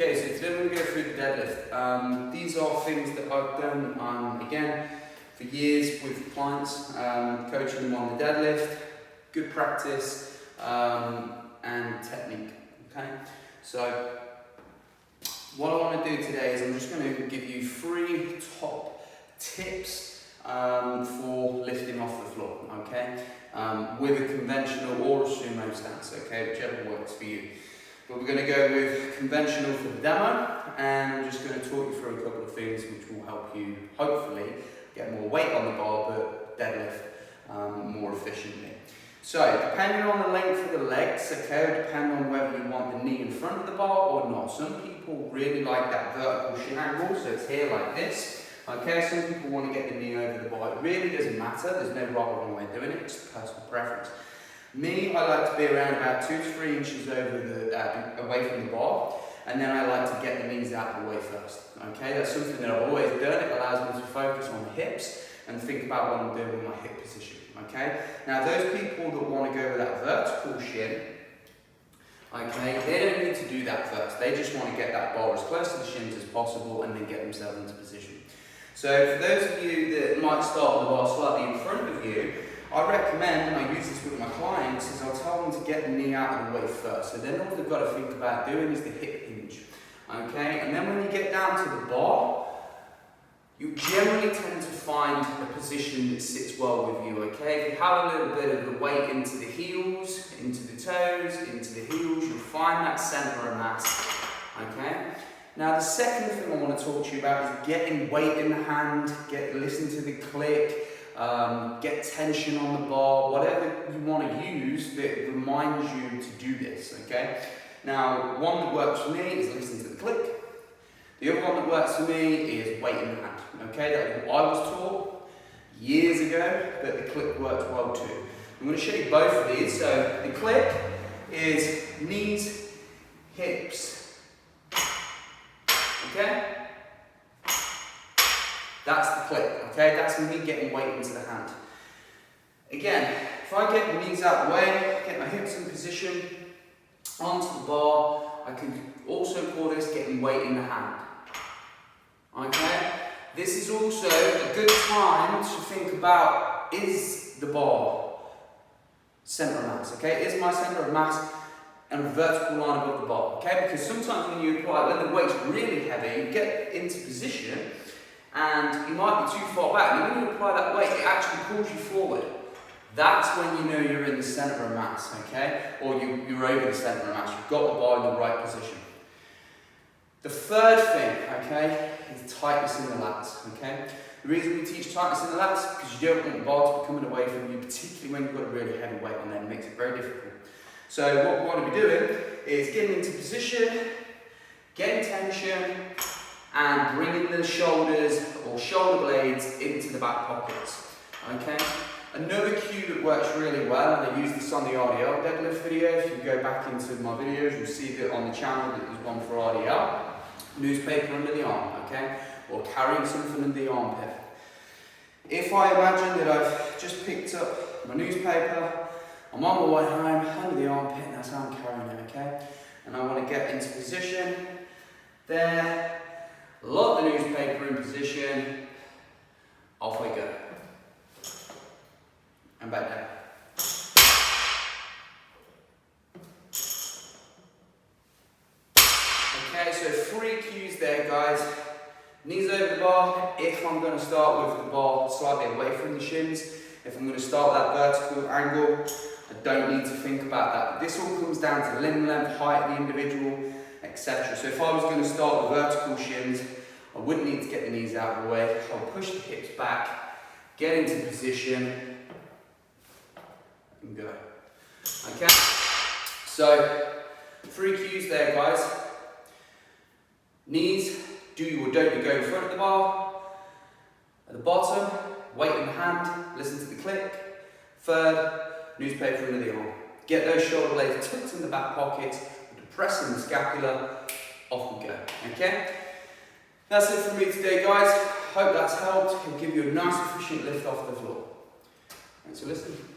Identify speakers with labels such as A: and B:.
A: Okay, so today we're going to go through the deadlift. These are things that I've done, again, for years with clients, coaching them on the deadlift, good practice, and technique, okay? So, what I want to do today is I'm just going to give you 3 top tips for lifting off the floor, okay? With a conventional or a sumo stance, okay? Whichever works for you. But we're going to go with conventional for the demo, and I'm just going to talk you through a couple of things which will help you, hopefully, get more weight on the bar, but deadlift more efficiently. So, depending on the length of the legs, okay, depending on whether you want the knee in front of the bar or not. Some people really like that vertical shin angle, so it's here like this. Okay, some people want to get the knee over the bar. It really doesn't matter, there's no right or wrong way of doing it, it's personal preference. Me, I like to be around about 2 to 3 inches over the, away from the bar, and then I like to get the knees out of the way first. Okay, that's something that I've always done. It allows me to focus on the hips and think about what I'm doing with my hip position. Okay, now those people that want to go with that vertical shin, okay, they don't need to do that first. They just want to get that bar as close to the shins as possible and then get themselves into position. So for those of you that might start with the bar slightly in front of you, I recommend, and I use this with my clients, is I'll tell them to get the knee out of the way first. So then all they've got to think about doing is the hip hinge. Okay, and then when you get down to the bar, you generally tend to find a position that sits well with you, okay? If you have a little bit of the weight into the heels, into the toes, into the heels, you'll find that centre of mass, okay? Now the second thing I want to talk to you about is getting weight in the hand, listen to the click, get tension on the bar, whatever you want to use that reminds you to do this, okay? Now, one that works for me is listening to the click. The other one that works for me is weight in the hand, okay? That's what I was taught years ago, but the click works well too. I'm going to show you both of these. So the click is knees, hips, okay? That's the click, okay? That's me getting weight into the hand. Again, if I get the knees out of the way, get my hips in position, onto the bar, I can also call this getting weight in the hand. Okay? This is also a good time to think about, is the bar centre of mass, okay? Is my centre of mass and a vertical line above the bar, okay? Because sometimes when you apply, when the weight's really heavy, you get into position and you might be too far back, and when you apply that weight, it actually pulls you forward. That's when you know you're in the centre of mass, okay? Or you're over the centre of mass, you've got the bar in the right position. The third thing, okay, is tightness in the lats, okay? The reason we teach tightness in the lats is because you don't want the bar to be coming away from you, particularly when you've got a really heavy weight on there. It makes it very difficult. So what we want to be doing is getting into position, getting tension, and bringing the shoulders or shoulder blades into the back pockets, okay? Another cue that works really well, and I use this on the RDL deadlift video. If you go back into my videos, you'll see that on the channel that there's one for RDL. Newspaper under the arm, okay? Or carrying something under the armpit. If I imagine that I've just picked up my newspaper, I'm on my way home, under the armpit, and that's how I'm carrying it, okay? And I want to get into position, there, lock the newspaper in position, off we go. And back down. Okay, so 3 cues there, guys. Knees over the bar, if I'm going to start with the bar slightly away from the shins. If I'm going to start that vertical angle, I don't need to think about that. This all comes down to limb length, height of the individual, etc. So if I was going to start with vertical shins, I wouldn't need to get the knees out of the way. I'll push the hips back, get into position, and go. Okay? So, 3 cues there, guys. Knees, do you or don't you go in front of the bar? At the bottom, weight in the hand, listen to the click. Third, newspaper under the arm. Get those shoulder blades tucked in the back pocket, depressing the scapula, off we go. Okay? That's it from me today, guys. Hope that's helped. It'll give you a nice, efficient lift off the floor. Thanks for listening.